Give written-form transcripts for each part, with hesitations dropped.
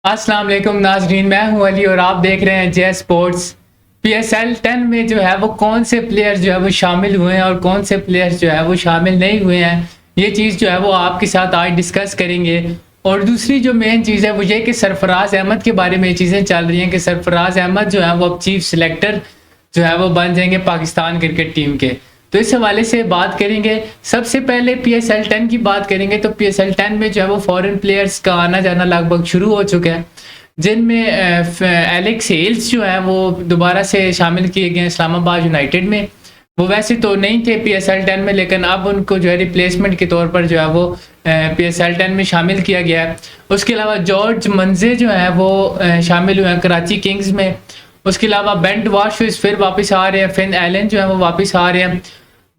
अस्सलाम वालेकुम नाजरीन, मैं हूं अली और आप देख रहे हैं जे स्पोर्ट्स। पीएसएल 10 में जो है वो कौन से प्लेयर्स जो है वो शामिल हुए हैं और कौन से प्लेयर्स जो है वो शामिल नहीं हुए हैं, ये चीज़ जो है वो आपके साथ आज डिस्कस करेंगे। और दूसरी जो मेन चीज़ है वो ये कि सरफराज अहमद के बारे में ये चीज़ें चल रही हैं कि सरफराज अहमद जो है वो अब चीफ सिलेक्टर जो है वो बन जाएंगे पाकिस्तान क्रिकेट टीम के। तो इस हवाले से बात करेंगे। सबसे पहले पीएसएल 10 की बात करेंगे तो पीएसएल 10 में जो है वो फॉरेन प्लेयर्स का आना जाना लगभग शुरू हो चुका है, जिनमें एलेक्स हेल्स जो है वो दोबारा से शामिल किए गए इस्लामाबाद यूनाइटेड में। वो वैसे तो नहीं थे पीएसएल 10 में, लेकिन अब उनको जो है रिप्लेसमेंट के तौर पर जो है वो पीएसएल 10 में शामिल किया गया है। उसके अलावा जॉर्ज मंजे जो है वो शामिल हुए हैं कराची किंग्स में। उसके अलावा बेंट वाशविस फिर वापस आ रहे हैं, फिन एलन जो है वो वापस आ रहे हैं।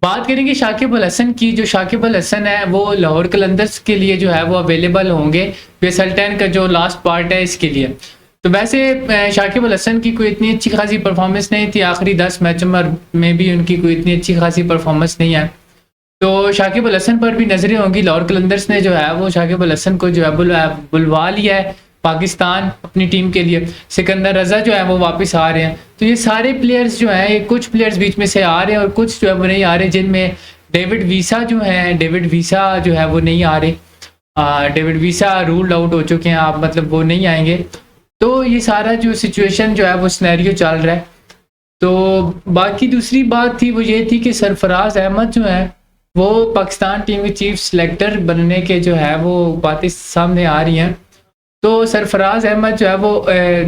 बात करेंगे शाकिब अल हसन की। जो शाकिब अल हसन है वो लाहौर कलंदर्स के लिए जो है वो अवेलेबल होंगे पीएसएल 10 का जो लास्ट पार्ट है इसके लिए। तो वैसे शाकिब अल हसन की कोई इतनी अच्छी खासी परफॉर्मेंस नहीं थी, आखिरी 10 मैचों में भी उनकी कोई इतनी अच्छी खासी परफॉर्मेंस नहीं है। तो शाकिब अल हसन पर भी नजरें होंगी। लाहौर कलंदर्स ने जो है वो शाकिब अल हसन को जो है बुलवा लिया है पाकिस्तान अपनी टीम के लिए। सिकंदर रजा जो है वो वापस आ रहे हैं। तो ये सारे प्लेयर्स जो हैं, ये कुछ प्लेयर्स बीच में से आ रहे हैं और कुछ जो है वो नहीं आ रहे, जिनमें डेविड वीसा जो है, डेविड वीसा जो है वो नहीं आ रहे। डेविड वीसा रूल्ड आउट हो चुके हैं, आप मतलब वो नहीं आएंगे। तो ये सारा जो सिचुएशन जो है वो सिनेरियो चल रहा है। तो बाकी दूसरी बात थी वो ये थी कि सरफराज अहमद जो है वो पाकिस्तान टीम के चीफ सिलेक्टर बनने के जो है वो बातें सामने आ रही हैं। तो सरफराज अहमद जो है वो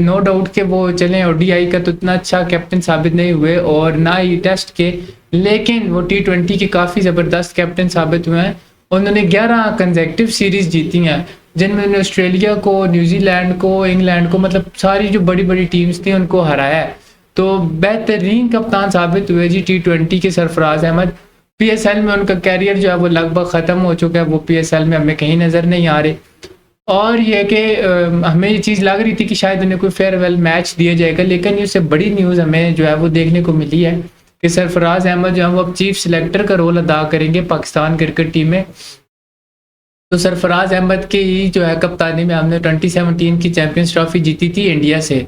नो डाउट के वो चलें ओडीआई का तो इतना अच्छा कैप्टन साबित नहीं हुए और ना ही टेस्ट के, लेकिन वो T20 के काफ़ी ज़बरदस्त कैप्टन साबित हुए हैं। उन्होंने 11 कंसेक्टिव सीरीज़ जीती हैं, जिनमें उन्होंने ऑस्ट्रेलिया को, न्यूजीलैंड को, इंग्लैंड को, मतलब सारी जो बड़ी बड़ी टीम्स थी उनको हराया है। तो बेहतरीन कप्तान साबित हुए जी T20 के सरफराज अहमद। पीएसएल में उनका कैरियर जो है वो लगभग ख़त्म हो चुका है, वो पीएसएल में हमें कहीं नज़र नहीं आ रहे। और ये कि हमें ये चीज़ लग रही थी कि शायद उन्हें कोई फेयरवेल मैच दिया जाएगा, लेकिन इससे बड़ी न्यूज़ हमें जो है वो देखने को मिली है कि सरफराज अहमद जो है वो अब चीफ सिलेक्टर का रोल अदा करेंगे पाकिस्तान क्रिकेट टीम में। तो सरफराज अहमद की ही जो है कप्तानी में हमने 2017 की चैंपियंस ट्रॉफी जीती थी इंडिया से।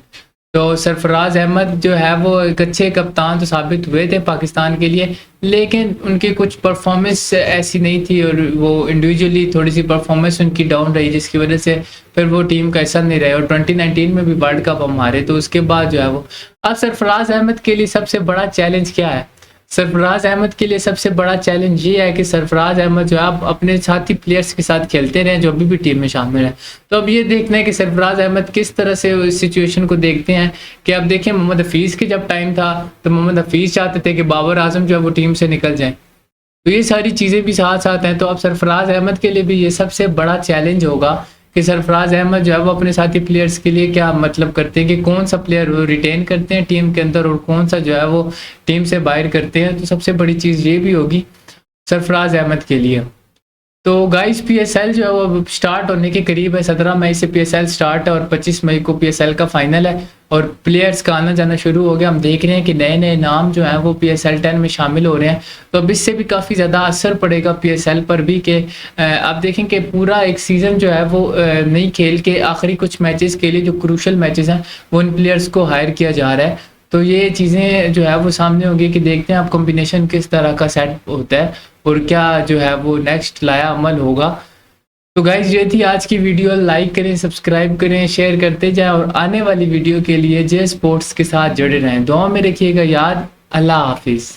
तो सरफराज अहमद जो है वो एक अच्छे कप्तान तो साबित हुए थे पाकिस्तान के लिए, लेकिन उनकी कुछ परफॉर्मेंस ऐसी नहीं थी और वो इंडिविजुअली थोड़ी सी परफॉर्मेंस उनकी डाउन रही, जिसकी वजह से फिर वो टीम का हिस्सा नहीं रहे। और 2019 में भी वर्ल्ड कप हम हारे। तो उसके बाद जो है वो अब सरफराज अहमद के लिए सबसे बड़ा चैलेंज क्या है? सरफराज अहमद के लिए सबसे बड़ा चैलेंज ये है कि सरफराज अहमद जो है आप अपने साथी प्लेयर्स के साथ खेलते रहे जो अभी भी टीम में शामिल है। तो अब ये देखना है कि सरफराज अहमद किस तरह से इस सिचुएशन को देखते हैं। कि अब देखिए मोहम्मद हफीज़ के जब टाइम था तो मोहम्मद हफीज़ चाहते थे कि बाबर आजम जो है वो टीम से निकल जाए। तो ये सारी चीज़ें भी साथ साथ हैं। तो अब सरफराज अहमद के लिए भी ये सबसे बड़ा चैलेंज होगा कि सरफराज अहमद जो है वो अपने साथी प्लेयर्स के लिए क्या मतलब करते हैं, कि कौन सा प्लेयर वो रिटेन करते हैं टीम के अंदर और कौन सा जो है वो टीम से बाहर करते हैं। तो सबसे बड़ी चीज़ ये भी होगी सरफराज अहमद के लिए। तो गाइस पीएसएल जो है वो स्टार्ट होने के करीब है। 17 मई से पीएसएल स्टार्ट है और 25 मई को पीएसएल का फाइनल है और प्लेयर्स का आना जाना शुरू हो गया। हम देख रहे हैं कि नए नए नाम जो हैं वो पीएसएल 10 में शामिल हो रहे हैं। तो अब इससे भी काफ़ी ज़्यादा असर पड़ेगा पीएसएल पर भी कि आप देखें कि पूरा एक सीज़न जो है वो नहीं खेल के आखिरी कुछ मैचेस के लिए जो क्रूशल मैचेस हैं वो इन प्लेयर्स को हायर किया जा रहा है। तो ये चीज़ें जो है वो सामने होंगी कि देखते हैं आप कॉम्बिनेशन किस तरह का सेट होता है और क्या जो है वो नेक्स्ट लाया अमल होगा। तो गाइज ये थी आज की वीडियो। लाइक करें, सब्सक्राइब करें, शेयर करते जाएं और आने वाली वीडियो के लिए जे स्पोर्ट्स के साथ जुड़े रहें। दुआ में रखिएगा याद। अल्लाह हाफिज़।